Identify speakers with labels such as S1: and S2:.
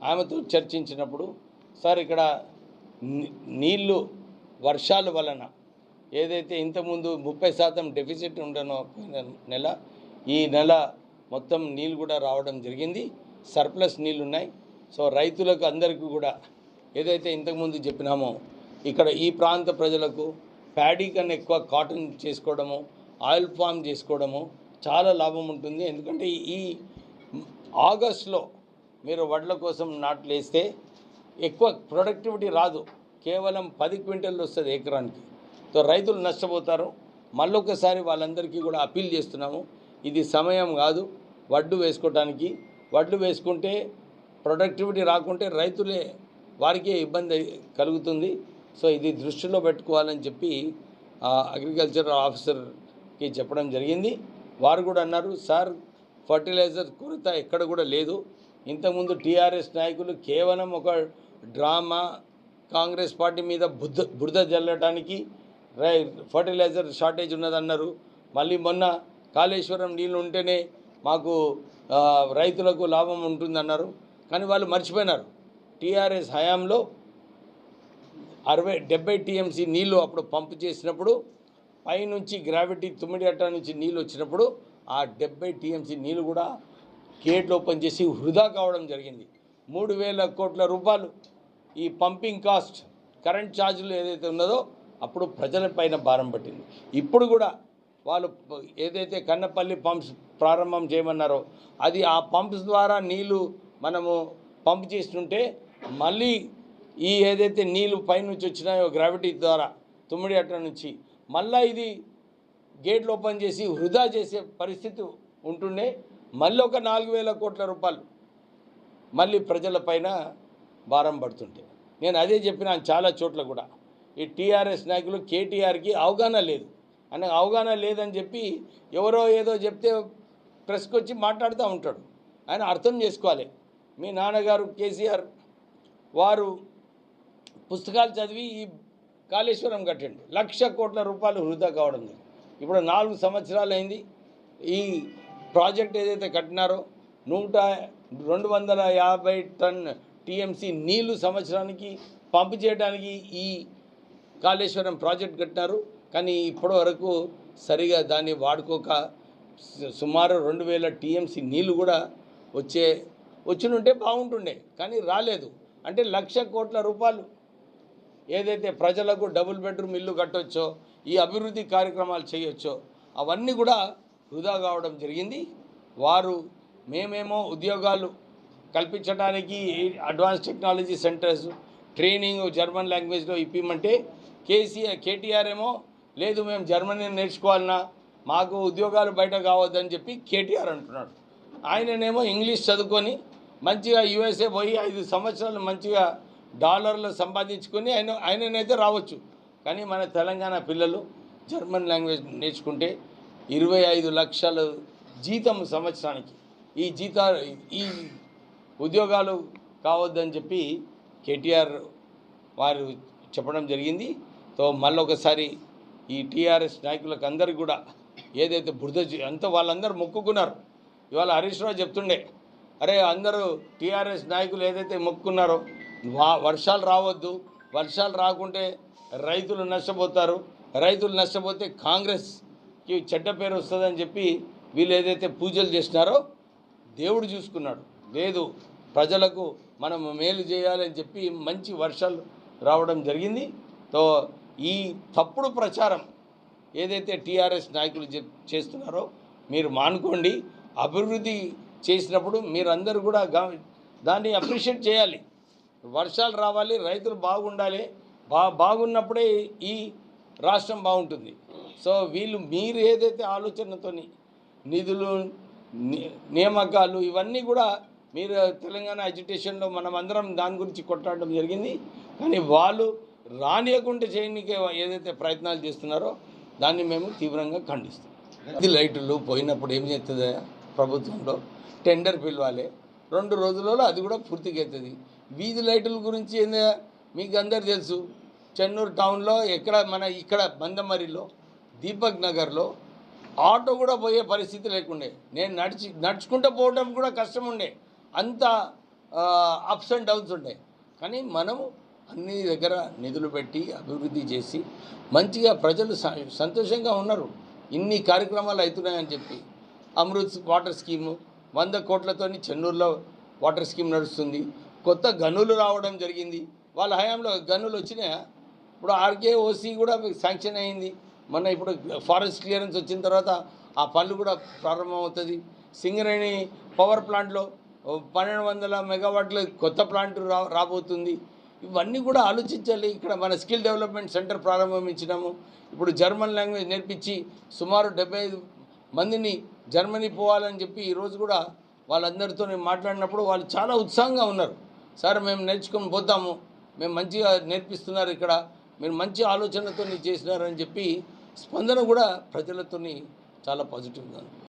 S1: ఆమెతో చర్చించినప్పుడు సార్ ఇక్కడ నీళ్లు వర్షాల వలన ఏదైతే ఇంతకుముందు 30% డెఫిసిట్ ఉండనో నెల ఈ నెల మొత్తం నీళ్ళు కూడా రావడం జరిగింది, సర్ప్లస్ నీళ్ళు ఉన్నాయి. సో రైతులకు అందరికీ కూడా ఏదైతే ఇంతకుముందు చెప్పినామో ఇక్కడ ఈ ప్రాంత ప్రజలకు ప్యాడీ కన్నా ఎక్కువ కాటన్ చేసుకోవడము, ఆయిల్ ఫామ్ చేసుకోవడము చాలా లాభం ఉంటుంది. ఎందుకంటే ఈ ఆగస్టులో మీరు వడ్ల కోసం నాట్లు వేస్తే ఎక్కువ ప్రొడక్టివిటీ రాదు, కేవలం 10 క్వింటల్ వస్తుంది ఎకరానికి. సో రైతులు నష్టపోతారు. మళ్ళొకసారి వాళ్ళందరికీ కూడా అప్పీల్ చేస్తున్నాము, ఇది సమయం కాదు వడ్లు వేసుకోవడానికి. వడ్లు వేసుకుంటే ప్రొడక్టివిటీ రాకుంటే రైతులే వారికే ఇబ్బంది కలుగుతుంది. సో ఇది దృష్టిలో పెట్టుకోవాలని చెప్పి అగ్రికల్చర్ ఆఫీసర్కి చెప్పడం జరిగింది. వారు కూడా అన్నారు, సార్ ఫర్టిలైజర్ కొరత ఎక్కడ కూడా లేదు. ఇంతకుముందు టీఆర్ఎస్ నాయకులు కేవలం ఒక డ్రామా, కాంగ్రెస్ పార్టీ మీద బురద జల్లడానికి ఫర్టిలైజర్ షార్టేజ్ ఉన్నదన్నారు. మళ్ళీ మొన్న కాళేశ్వరం నీళ్ళు ఉంటేనే మాకు రైతులకు లాభం ఉంటుందన్నారు. కానీ వాళ్ళు మర్చిపోయినారు, టీఆర్ఎస్ హయాంలో 70 టీఎంసీ నీళ్ళు అప్పుడు పంపు చేసినప్పుడు పైనుంచి గ్రావిటీ తుమ్మిడిగట్ట నుంచి నీళ్ళు వచ్చినప్పుడు ఆ 70 టీఎంసీ నీళ్ళు కూడా గేట్లు ఓపెన్ చేసి వృధా కావడం జరిగింది. 3,000 కోట్ల రూపాయలు ఈ పంపింగ్ కాస్ట్, కరెంట్ ఛార్జీలు ఏదైతే ఉన్నదో అప్పుడు ప్రజలపైన భారం పట్టింది. ఇప్పుడు కూడా వాళ్ళు ఏదైతే కన్నపల్లి పంప్స్ ప్రారంభం చేయమన్నారో అది ఆ పంప్స్ ద్వారా నీళ్లు మనము పంప్ చేస్తుంటే మళ్ళీ ఈ ఏదైతే నీళ్లు పైనుంచి వచ్చినాయో గ్రావిటీ ద్వారా తుమ్మిడిగట్ట నుంచి మళ్ళీ ఇది గేట్లు ఓపెన్ చేసి వృధా చేసే పరిస్థితి ఉంటుండే. మళ్ళీ ఒక 4,000 కోట్ల రూపాయలు మళ్ళీ ప్రజలపైన భారం పడుతుంటే నేను అదే చెప్పినాను చాలా చోట్ల కూడా. ఈ టీఆర్ఎస్ నాయకులు కేటీఆర్కి అవగాహన లేదు, అని అవగాహన లేదని చెప్పి ఎవరో ఏదో చెప్తే ప్రెస్కి వచ్చి మాట్లాడుతూ ఉంటాడు. ఆయన అర్థం చేసుకోవాలి. మీ నాన్నగారు కేసీఆర్ వారు పుస్తకాలు చదివి ఈ కాళేశ్వరం కట్టండి, 1,00,000 కోట్ల రూపాయలు వృధా కావడం జరిగింది. ఇప్పుడు 4 సంవత్సరాలు అయింది. ఈ ప్రాజెక్ట్ ఏదైతే కట్టినారో 250 టన్ టీఎంసీ నీళ్లు సంవత్సరానికి పంపు చేయడానికి ఈ కాళేశ్వరం ప్రాజెక్ట్ కట్టినారు. కానీ ఇప్పటి వరకు సరిగా దాన్ని వాడుకోక సుమారు 2,000 టీఎంసీ నీళ్లు కూడా వచ్చినుంటే బాగుంటుండే, కానీ రాలేదు. అంటే 1,00,000 కోట్ల రూపాయలు ఏదైతే ప్రజలకు డబుల్ బెడ్రూమ్ ఇల్లు కట్టొచ్చో, ఈ అభివృద్ధి కార్యక్రమాలు చేయొచ్చో అవన్నీ కూడా వృధా కావడం జరిగింది. వారు మేమేమో ఉద్యోగాలు కల్పించడానికి advance technology centres training German లాంగ్వేజ్లో ఇప్పిమంటే కేటీఆర్ ఏమో లేదు మేము జర్మనీ నేర్చుకోవాలన్నా, మాకు ఉద్యోగాలు బయట కావద్దని చెప్పి కేటీఆర్ అంటున్నాడు. ఆయననేమో ఇంగ్లీష్ చదువుకొని మంచిగా యూఎస్ఏ పోయి 5 సంవత్సరాలు మంచిగా డాలర్లు సంపాదించుకొని ఆయననైతే రావచ్చు. కానీ మన తెలంగాణ పిల్లలు జర్మన్ లాంగ్వేజ్ నేర్చుకుంటే 25 లక్షల జీతం సంవత్సరానికి, ఈ ఉద్యోగాలు కావద్దని చెప్పి కేటీఆర్ వారు చెప్పడం జరిగింది. సో మళ్ళొకసారి ఈ టీఆర్ఎస్ నాయకులకు అందరికీ కూడా ఏదైతే అంతా వాళ్ళందరూ మొక్కుకున్నారు. ఇవాళ హరీష్ రావు చెప్తుండే, అరే అందరూ టీఆర్ఎస్ నాయకులు ఏదైతే మొక్కుకున్నారో వర్షాలు రావద్దు, వర్షాలు రాకుంటే రైతులు నష్టపోతారు, రైతులు నష్టపోతే కాంగ్రెస్కి చెడ్డ పేరు వస్తుందని చెప్పి వీళ్ళు ఏదైతే పూజలు చేసినారో దేవుడు చూసుకున్నాడు. లేదు ప్రజలకు మనం మేలు చేయాలని చెప్పి మంచి వర్షాలు రావడం జరిగింది. సో ఈ తప్పుడు ప్రచారం ఏదైతే టీఆర్ఎస్ నాయకులు చేస్తున్నారో మీరు మానుకోండి. అభివృద్ధి చేసినప్పుడు మీరందరూ కూడా దాన్ని అప్రిషియేట్ చేయాలి. వర్షాలు రావాలి, రైతులు బాగుండాలి, బాగున్నప్పుడే ఈ రాష్ట్రం బాగుంటుంది. సో మీరు ఏదైతే ఆలోచనతో నిధులు నియామకాలు ఇవన్నీ కూడా మీరు తెలంగాణ ఎడ్యుకేషన్లో మనం అందరం దాని గురించి కొట్లాడడం జరిగింది. కానీ వాళ్ళు రానియకుండా చేయడానికి ఏదైతే ప్రయత్నాలు చేస్తున్నారో దాన్ని మేము తీవ్రంగా ఖండిస్తాం. ఇది లైట్లు పోయినప్పుడు ఏం చేస్తుంది ప్రభుత్వంలో టెండర్ పిలవాలి, 2 రోజులలో అది కూడా పూర్తిగా అవుతుంది. వీధి లైట్ల గురించి మీకు అందరు తెలుసు. చెన్నూరు టౌన్లో ఇక్కడ బందమరిలో దీపక్ నగర్లో ఆటో కూడా పోయే పరిస్థితి లేకుండే. నేను నడుచుకుంటూ పోవడం కూడా కష్టం ఉండే. అంత అప్స్ అండ్ డౌన్స్ ఉంటాయి. కానీ మనం అన్ని దగ్గర నిధులు పెట్టి అభివృద్ధి చేసి మంచిగా ప్రజలు సంతోషంగా ఉన్నారు. ఇన్ని కార్యక్రమాలు అవుతున్నాయని చెప్పి అమృత్ వాటర్ స్కీము 100 కోట్లతోని చెన్నూరులో వాటర్ స్కీమ్ నడుస్తుంది. కొత్త గనులు రావడం జరిగింది. వాళ్ళ హయాంలో గనులు వచ్చినాయా? ఇప్పుడు ఆర్కేఓసి కూడా శాంక్షన్ అయింది. మొన్న ఇప్పుడు ఫారెస్ట్ క్లియరెన్స్ వచ్చిన తర్వాత ఆ పనులు కూడా ప్రారంభమవుతుంది. సింగరేణి పవర్ ప్లాంట్లో 1200 మెగావాట్ల కొత్త ప్లాంట్ రాబోతుంది. ఇవన్నీ కూడా ఆలోచించాలి. ఇక్కడ మన స్కిల్ డెవలప్మెంట్ సెంటర్ ప్రారంభించినాము. ఇప్పుడు జర్మన్ లాంగ్వేజ్ నేర్పించి సుమారు 75 మందిని జర్మనీ పోవాలని చెప్పి ఈరోజు కూడా వాళ్ళందరితో నేను మాట్లాడినప్పుడు వాళ్ళు చాలా ఉత్సాహంగా ఉన్నారు. సార్ మేము నేర్చుకొని పోతాము, మేము మంచిగా నేర్పిస్తున్నారు, ఇక్కడ మీరు మంచి ఆలోచనలతో చేసినారని చెప్పి స్పందన కూడా ప్రజలతో చాలా పాజిటివ్గా ఉంది.